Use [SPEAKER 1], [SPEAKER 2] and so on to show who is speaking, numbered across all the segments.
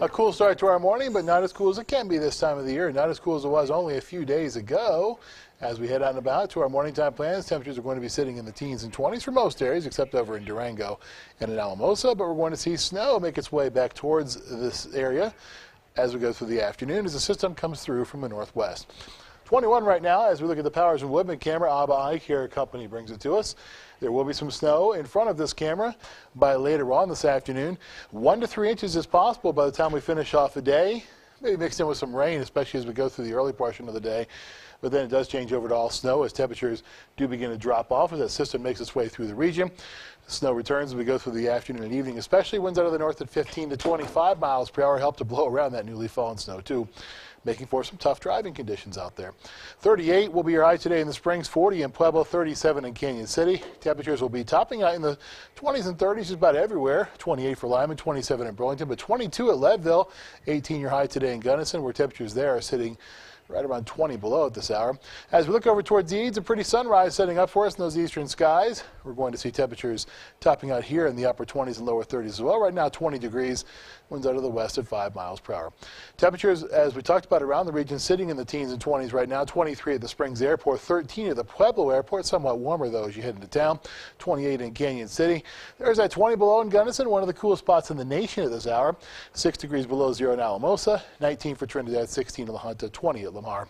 [SPEAKER 1] A cool start to our morning, but not as cool as it can be this time of the year. Not as cool as it was only a few days ago. As we head out and about to our morning time plans, temperatures are going to be sitting in the teens and 20s for most areas, except over in Durango and in Alamosa. But we're going to see snow make its way back towards this area as we go through the afternoon as the system comes through from the northwest. 21 right now as we look at the Powers and Woodman camera. Abba Eye Care Company brings it to us. There will be some snow in front of this camera by later on this afternoon. 1 to 3 inches is possible by the time we finish off the day. Maybe mixed in with some rain, especially as we go through the early portion of the day. But then it does change over to all snow as temperatures do begin to drop off as that system makes its way through the region. The snow returns as we go through the afternoon and evening, especially winds out of the north at 15 to 25 miles per hour help to blow around that newly fallen snow too, making for some tough driving conditions out there. 38 will be your high today in the Springs, 40 in Pueblo, 37 in Canyon City. Temperatures will be topping out in the 20s and 30s just about everywhere. 28 for Lyman, 27 in Burlington, but 22 at Leadville, 18 your high today in Gunnison, where temperatures there are sitting right around 20 below at this hour. As we look over towards the Eads, a pretty sunrise setting up for us in those eastern skies. We're going to see temperatures topping out here in the upper 20s and lower 30s as well. Right now 20 degrees, winds out of the west at 5 miles per hour. Temperatures, as we talked about around the region, sitting in the teens and 20s right now. 23 at the Springs Airport, 13 at the Pueblo Airport, somewhat warmer though as you head into town. 28 in Canyon City. There's that 20 below in Gunnison, one of the coolest spots in the nation at this hour. 6 degrees below zero in Alamosa, 19 for Trinidad, 16 in La Junta, 20 at Lamar.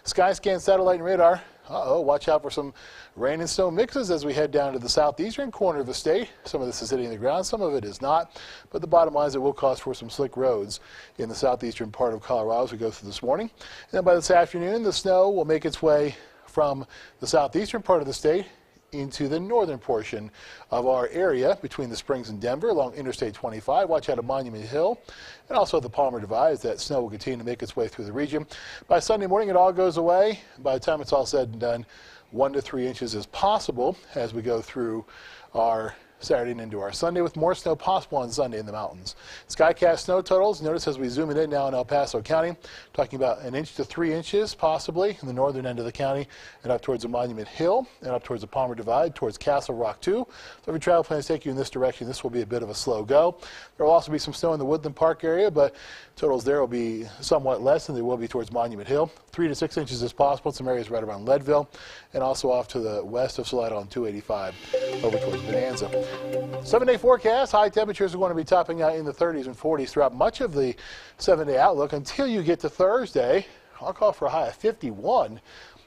[SPEAKER 1] Skyscan satellite and radar. Watch out for some rain and snow mixes as we head down to the southeastern corner of the state. Some of this is hitting the ground, some of it is not. But the bottom line is it will cause for some slick roads in the southeastern part of Colorado as we go through this morning. And then by this afternoon, the snow will make its way from the southeastern part of the state into the northern portion of our area between the Springs and Denver along Interstate 25. Watch out at Monument Hill and also the Palmer Divide as that snow will continue to make its way through the region. By Sunday morning, it all goes away. By the time it's all said and done, 1 to 3 inches is possible as we go through our Saturday and into our Sunday, with more snow possible on Sunday in the mountains. Skycast snow totals. Notice as we zoom it in now in El Paso County, talking about 1 to 3 inches possibly in the northern end of the county and up towards the Monument Hill and up towards the Palmer Divide, towards Castle Rock too. So if your travel plans take you in this direction, this will be a bit of a slow go. There will also be some snow in the Woodland Park area, but totals there will be somewhat less than they will be towards Monument Hill. 3 to 6 inches is possible in some areas right around Leadville and also off to the west of Salida on 285 over towards Bonanza. 7-day forecast. High temperatures are going to be topping out in the 30s and 40s throughout much of the 7-day outlook until you get to Thursday. I'll call for a high of 51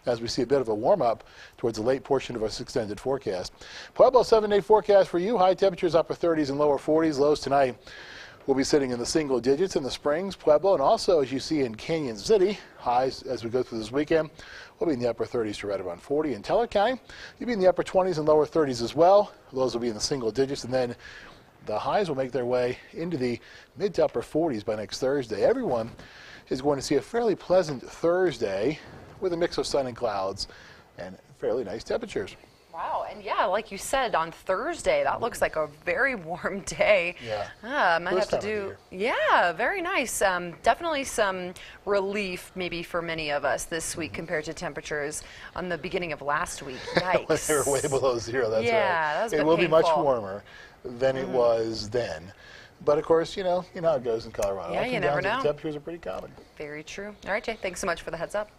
[SPEAKER 1] as we see a bit of a warm-up towards the late portion of our extended forecast. Pueblo 7-day forecast for you. High temperatures upper 30s and lower 40s. Lows tonight will be sitting in the single digits in the Springs, Pueblo, and also as you see in Canyon City. Highs as we go through this weekend will be in the upper 30s to right around 40. In Teller County, you'll be in the upper 20s and lower 30s as well. Lows will be in the single digits, and then the highs will make their way into the mid to upper 40s by next Thursday. Everyone is going to see a fairly pleasant Thursday with a mix of sun and clouds and fairly nice temperatures.
[SPEAKER 2] Wow, and yeah, like you said, on Thursday, that looks like a very warm day.
[SPEAKER 1] Yeah.
[SPEAKER 2] Might have to do, yeah, very nice. Definitely some relief maybe for many of us this week compared to temperatures on the beginning of last week. Yikes.
[SPEAKER 1] They were way below zero, that's right.
[SPEAKER 2] Yeah, that's
[SPEAKER 1] It will be much warmer than it was then. But of course, you know how it goes in Colorado.
[SPEAKER 2] Yeah, you never know.
[SPEAKER 1] Temperatures are pretty common.
[SPEAKER 2] Very true. All right, Jay, thanks so much for the heads up.